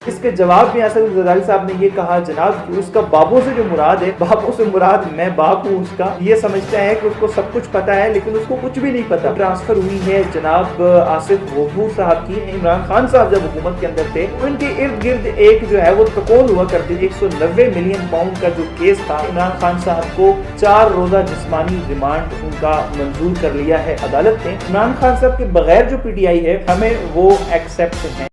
इसके जवाब में असद जरदारी साहब ने ये कहा जनाब कि उसका बाबों से जो मुराद है, बाबों से मुराद मैं बाप हूँ उसका। ये समझता है कि उसको सब कुछ पता है लेकिन उसको कुछ भी नहीं पता। ट्रांसफर हुई है जनाब आसिफ गफूर साहब की। इमरान खान साहब जब हुकूमत के अंदर थे उनके इर्द गिर्द एक जो है वो तकोल हुआ करती थी। 190 मिलियन पाउंड का जो केस था, इमरान खान साहब को 4 रोजा जिस्मानी रिमांड उनका मंजूर कर लिया है अदालत ने। इमरान खान साहब के बगैर जो PTI है हमें वो एक्सेप्ट है।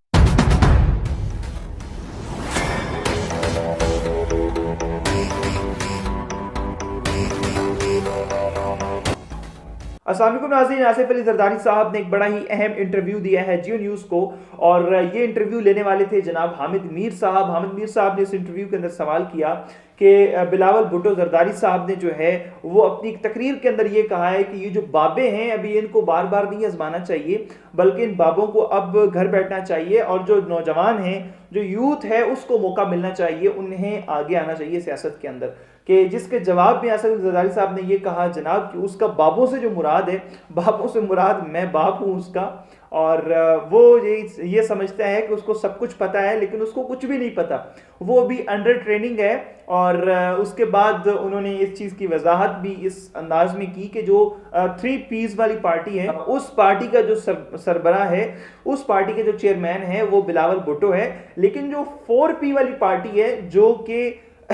अस्सलाम वालेकुम नाज़रीन, आसिफ अली जरदारी साहब ने एक बड़ा ही अहम इंटरव्यू दिया है जियो न्यूज़ को और ये इंटरव्यू लेने वाले थे जनाब हामिद मीर साहब। हामिद मीर साहब ने इस इंटरव्यू के अंदर सवाल किया कि बिलावल भुट्टो जरदारी साहब ने जो है वो अपनी तकरीर के अंदर ये कहा है कि ये जो बाबे हैं अभी इनको बार बार नहीं आजमाना चाहिए बल्कि इन बाबों को अब घर बैठना चाहिए और जो नौजवान हैं, जो यूथ है उसको मौका मिलना चाहिए, उन्हें आगे आना चाहिए सियासत के अंदर। कि जिसके जवाब में असद जरदारी साहब ने ये कहा जनाब कि उसका बाबों से जो मुराद है, बाबों से मुराद मैं बाप हूँ उसका। और वो ये समझता है कि उसको सब कुछ पता है लेकिन उसको कुछ भी नहीं पता, वो अभी अंडर ट्रेनिंग है। और उसके बाद उन्होंने इस चीज़ की वजाहत भी इस अंदाज में की कि जो 3 Ps वाली पार्टी है, उस पार्टी का जो सरबराह है, उस पार्टी के जो चेयरमैन है वो बिलावल भुट्टो है, लेकिन जो 4P वाली पार्टी है जो कि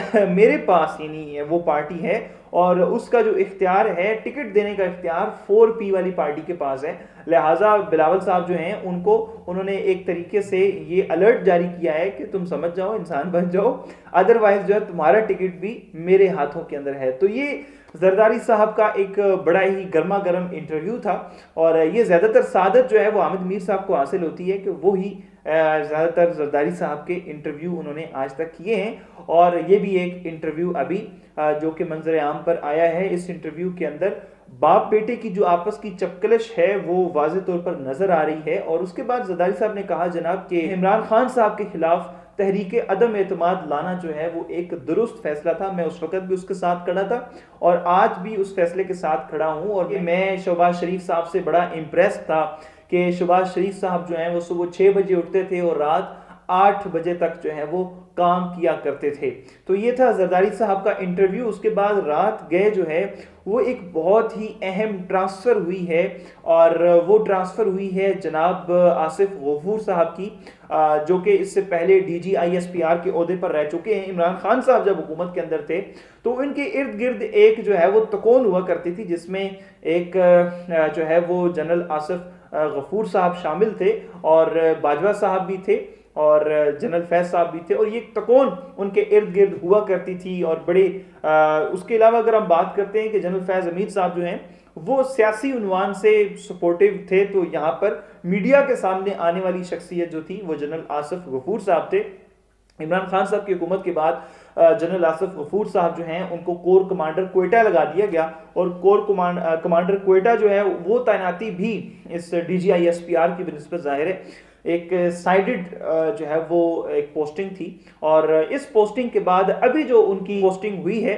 मेरे पास ही नहीं है, वो पार्टी है और उसका जो इख्तियार है, टिकट देने का इख्तियार 4P वाली पार्टी के पास है। लिहाजा बिलावल साहब जो हैं उनको उन्होंने एक तरीके से ये अलर्ट जारी किया है कि तुम समझ जाओ, इंसान बन जाओ, अदरवाइज जो है तुम्हारा टिकट भी मेरे हाथों के अंदर है। तो ये जरदारी साहब का एक बड़ा ही गर्मा गर्म इंटरव्यू था और ये ज़्यादातर सादत जो है वो हामिद मीर साहब को हासिल होती है कि वो ही ज़्यादातर जरदारी साहब के इंटरव्यू उन्होंने आज तक किए हैं। और ये भी एक इंटरव्यू अभी जो कि मंजर आम पर आया है। इस इंटरव्यू के अंदर बाप बेटे की जो आपस की चपकलश है वो वाज़े तौर पर नजर आ रही है। और उसके बाद जरदारी साहब ने कहा जनाब कि इमरान खान साहब के खिलाफ तहरीक अदम एतमाद लाना जो है वो एक दुरुस्त फैसला था। मैं उस वक्त भी उसके साथ खड़ा था और आज भी उस फैसले के साथ खड़ा हूँ। और मैं शहबाज शरीफ साहब से बड़ा इम्प्रेस था कि शहबाज शरीफ साहब जो हैं वो सुबह 6 बजे उठते थे और रात 8 बजे तक जो है वो काम किया करते थे। तो ये था जरदारी साहब का इंटरव्यू। उसके बाद रात गए जो है वो एक बहुत ही अहम ट्रांसफ़र हुई है और वो ट्रांसफ़र हुई है जनाब आसिफ गफूर साहब की, जो कि इससे पहले DG ISPR के ओहदे पर रह चुके हैं। इमरान खान साहब जब हुकूमत के अंदर थे तो इनके इर्द गिर्द एक जो है वो तकोन हुआ करती थी जिसमें एक जो है वो जनरल आसिफ गफूर साहब शामिल थे और बाजवा साहब भी थे और जनरल फैज साहब भी थे और ये तकोन उनके इर्द गिर्द हुआ करती थी। और बड़े उसके अलावा अगर हम बात करते हैं कि जनरल फैज हमीद साहब जो हैं वो सियासी उन्वान से सपोर्टिव थे, तो यहाँ पर मीडिया के सामने आने वाली शख्सियत जो थी वो जनरल आसिफ गफूर साहब थे। इमरान खान साहब की हुकूमत के बाद जनरल आसिफ गफूर साहब जो हैं उनको कोर कमांडर क्वेटा लगा दिया गया और कोर कमांडर क्वेटा जो है वो तैनाती भी इस DG ISPR की बिनिस्बत ज़ाहिर है एक साइडेड जो है वो एक पोस्टिंग थी। और इस पोस्टिंग के बाद अभी जो उनकी पोस्टिंग हुई है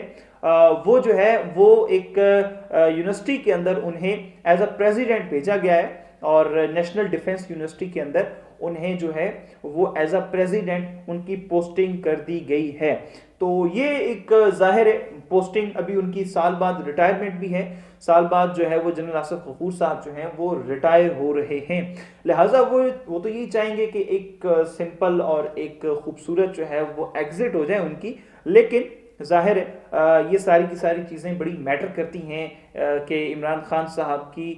वो जो है वो एक यूनिवर्सिटी के अंदर उन्हें एज अ प्रेसिडेंट भेजा गया है और नेशनल डिफेंस यूनिवर्सिटी के अंदर उन्हें जो है वो एज अ प्रेसिडेंट उनकी पोस्टिंग कर दी गई है। तो ये एक जाहिर पोस्टिंग अभी उनकी साल बाद रिटायरमेंट भी है, साल बाद जो है वो जनरल आसिफ गफूर साहब जो हैं वो रिटायर हो रहे हैं। लिहाजा वो तो यही चाहेंगे कि एक सिंपल और एक खूबसूरत जो है वो एग्जिट हो जाए उनकी, लेकिन जाहिर ये सारी की सारी चीज़ें बड़ी मैटर करती हैं कि इमरान खान साहब की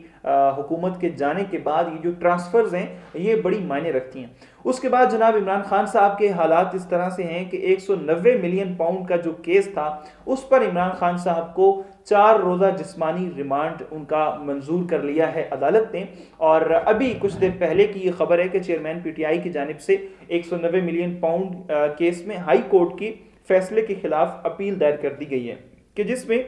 हुकूमत के जाने के बाद ये जो ट्रांसफ़र्स हैं ये बड़ी मायने रखती हैं। उसके बाद जनाब इमरान खान साहब के हालात इस तरह से हैं कि 190 मिलियन पाउंड का जो केस था उस पर इमरान खान साहब को 4 रोज़ा जिस्मानी रिमांड उनका मंजूर कर लिया है अदालत ने। और अभी कुछ देर पहले की ये खबर है कि चेयरमैन PTI की जानिब से 190 मिलियन पाउंड केस में हाई कोर्ट की फैसले के खिलाफ अपील दायर कर दी गई है कि जिसमें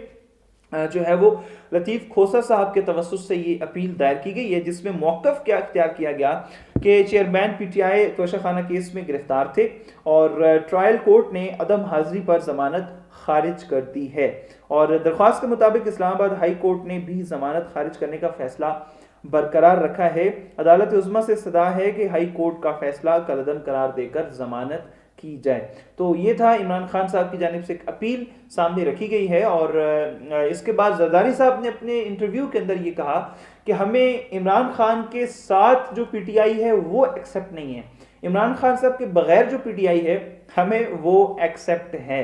जो है वो लतीफ़ खोसा साहब के तवस्सुस से ये अपील दायर की गई है, जिसमें मौक़िफ़ क्या इख्तियार किया गया कि चेयरमैन PTI तोशाखाना केस में गिरफ्तार थे और ट्रायल कोर्ट ने अदम हाजिरी पर जमानत खारिज कर दी है। और दरख्वास्त के मुताबिक इस्लामाबाद हाई कोर्ट ने भी जमानत खारिज करने का फैसला बरकरार रखा है। अदालत उज़्मा से सदा है कि हाई कोर्ट का फैसला कलअदम करार देकर जमानत की जाए। तो ये था इमरान खान साहब की जानिब से एक अपील सामने रखी गई है। और इसके बाद जरदारी साहब ने अपने इंटरव्यू के अंदर ये कहा कि हमें इमरान खान के साथ जो पीटीआई है वो एक्सेप्ट नहीं है, इमरान खान साहब के बगैर जो पीटीआई है हमें वो एक्सेप्ट है।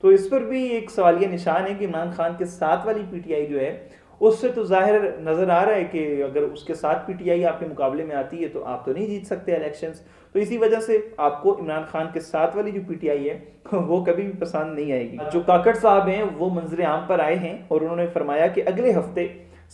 तो इस पर भी एक सवालिया निशान है कि इमरान खान के साथ वाली पीटीआई जो है उससे तो जाहिर नजर आ रहा है कि अगर उसके साथ पीटीआई आपके मुकाबले में आती है तो आप तो नहीं जीत सकते इलेक्शंस। तो इसी वजह से आपको इमरान खान के साथ वाली जो पीटीआई है वो कभी भी पसंद नहीं आएगी। जो काकड़ साहब हैं वो मंजर आम पर आए हैं और उन्होंने फरमाया कि अगले हफ्ते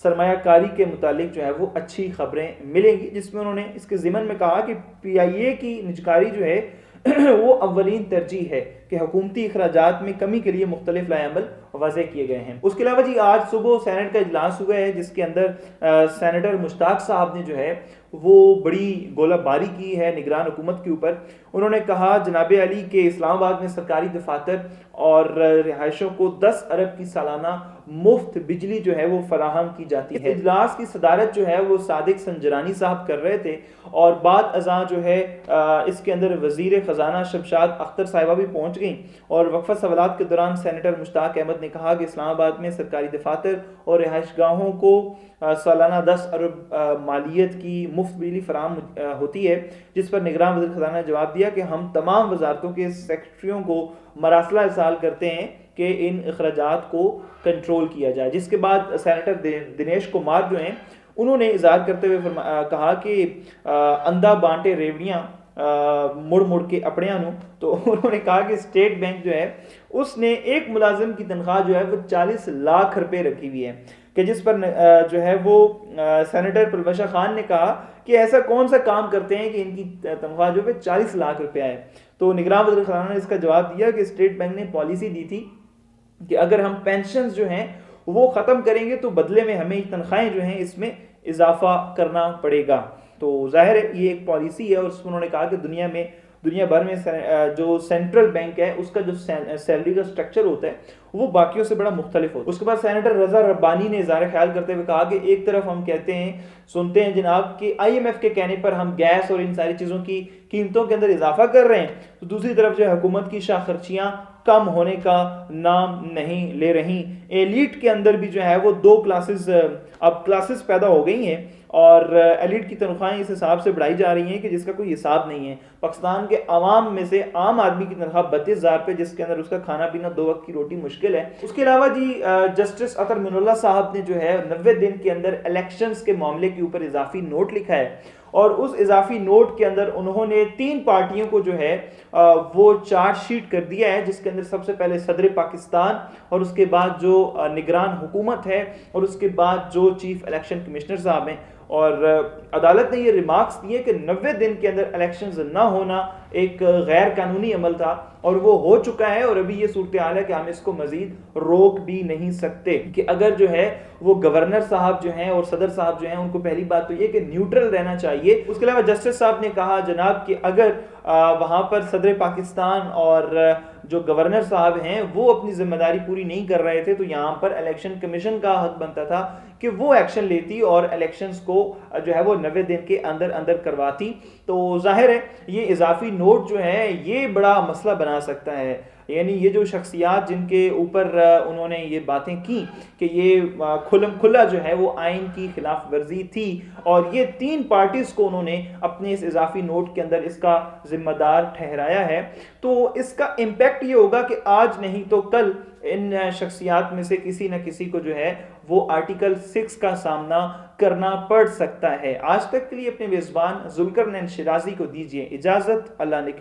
सरमायाकारी के मुतालिक जो है वो अच्छी खबरें मिलेंगी, जिसमें उन्होंने इसके ज़िमन में कहा कि पीआईए की निजकारी जो है वो अव्वलीन तरजीह है कि हुकूमती अखराजात में कमी के लिए मुख्तलिफ लाएमल वाज़े किए गए हैं। उसके अलावा जी आज सुबह सेनेट का इजलास हुआ है जिसके अंदर सेनेटर मुश्ताक साहब ने जो है वो बड़ी गोलाबारी की है निगरान हुकूमत के ऊपर। उन्होंने कहा जनाब अली के इस्लामाबाद में सरकारी दफातर और रिहायशों को 10 अरब की सालाना मुफ्त बिजली जो है वो फराहम की जाती है। इजलास की सदारत जो है वो सादिक संजरानी साहब कर रहे थे और बाद अज़ां जो है इसके अंदर वजीर खजाना शमशाद अख्तर साहिबा भी पहुंच गई और वक्फा सवालात के दौरान सेनेटर मुश्ताक अहमद ने कहा कि इस्लामाबाद में सरकारी दफातर और रिहाइश गाहों को सालाना 10 अरब मालियत की मुफ्त बिजली फराहम होती है, जिस पर निगरान वज़ीर ख़ज़ाना ने जवाब दिया कि हम तमाम वजारतों के सेक्रेटरियों को मरासला इरसाल करते हैं कि इन अखराजात को कंट्रोल किया जाए। जिसके बाद सेनेटर दिनेश कुमार जो हैं उन्होंने इज़हार करते हुए कहा कि अंधा बांटे रेवड़ियाँ मुड़ मुड़ के अपने नू। तो उन्होंने कहा कि स्टेट बैंक जो है उसने एक मुलाजिम की तनख्वाह जो है वो 40 लाख रुपए रखी हुई है कि जिस पर जो है वो सेनेटर पुलबशा खान ने कहा कि ऐसा कौन सा काम करते हैं कि इनकी तनख्वाह जो है 40 लाख रुपया है। तो निगरान वज़ीर ख़ज़ाना ने इसका जवाब दिया कि स्टेट बैंक ने पॉलिसी दी थी कि अगर हम पेंशन जो हैं वो ख़त्म करेंगे तो बदले में हमें तनख्वाहें जो हैं इसमें इजाफा करना पड़ेगा। तो जाहिर है ये एक पॉलिसी है और उसमें उन्होंने कहा कि दुनिया भर में जो सेंट्रल बैंक है उसका जो सैलरी का स्ट्रक्चर होता है वो बाकियों से बड़ा मुख्तलिफ होता है। उसके बाद सेनेटर रजा रब्बानी ने इज़हार ख्याल करते हुए कहा कि एक तरफ हम सुनते हैं जनाब कि IMF के कहने पर हम गैस और इन सारी चीज़ों की कीमतों के अंदर इजाफा कर रहे हैं, तो दूसरी तरफ जो है हुकूमत की शाह खर्चियाँ कम होने का नाम नहीं ले रही। एलिट के अंदर भी जो है वो दो क्लासेस पैदा हो गई हैं और एलिट की तनख्वाहें इस हिसाब से बढ़ाई जा रही हैं कि जिसका कोई हिसाब नहीं है। पाकिस्तान के अवाम में से आम आदमी की तनख्वाह 32,000 रुपये, जिसके अंदर उसका खाना पीना 2 वक्त की रोटी मुश्किल है। उसके अलावा जी जस्टिस अतर मिनुल्लाह साहब ने जो है 90 दिन के अंदर इलेक्शंस के मामले के ऊपर इजाफी नोट लिखा है और उस इजाफी नोट के अंदर उन्होंने 3 पार्टियों को जो है वो चार्जशीट कर दिया है, जिसके अंदर सबसे पहले सदर पाकिस्तान और उसके बाद जो निगरान हुकूमत है और उसके बाद जो चीफ इलेक्शन कमिश्नर साहब हैं। और अदालत ने ये रिमार्क्स दिए कि 90 दिन के अंदर इलेक्शंस ना होना एक गैर कानूनी अमल था और वो हो चुका है और अभी ये सूरत हाल है कि हम इसको मजीद रोक भी नहीं सकते। कि अगर जो है वो गवर्नर साहब जो हैं और सदर साहब जो हैं उनको पहली बात तो ये कि न्यूट्रल रहना चाहिए। उसके अलावा जस्टिस साहब ने कहा जनाब कि अगर वहाँ पर सदर पाकिस्तान और जो गवर्नर साहब हैं वो अपनी जिम्मेदारी पूरी नहीं कर रहे थे तो यहाँ पर इलेक्शन कमीशन का हक बनता था कि वो एक्शन लेती और इलेक्शंस को जो है वो 90 दिन के अंदर अंदर करवाती। तो जाहिर है ये इजाफी नोट जो है ये बड़ा मसला बना सकता है। यानी ये जो शख्सियात जिनके ऊपर उन्होंने ये बातें की कि ये खुल्लम खुल्ला जो है वो आइन की खिलाफ वर्जी थी और ये 3 पार्टीज को उन्होंने अपने इस इजाफी नोट के अंदर इसका जिम्मेदार ठहराया है। तो इसका इम्पैक्ट ये होगा कि आज नहीं तो कल इन शख्सियात में से किसी न किसी को जो है वो आर्टिकल 6 का सामना करना पड़ सकता है। आज तक के लिए अपने मेजबान जुल्करनैन शिराजी को दीजिए इजाजत। अल्लाह ने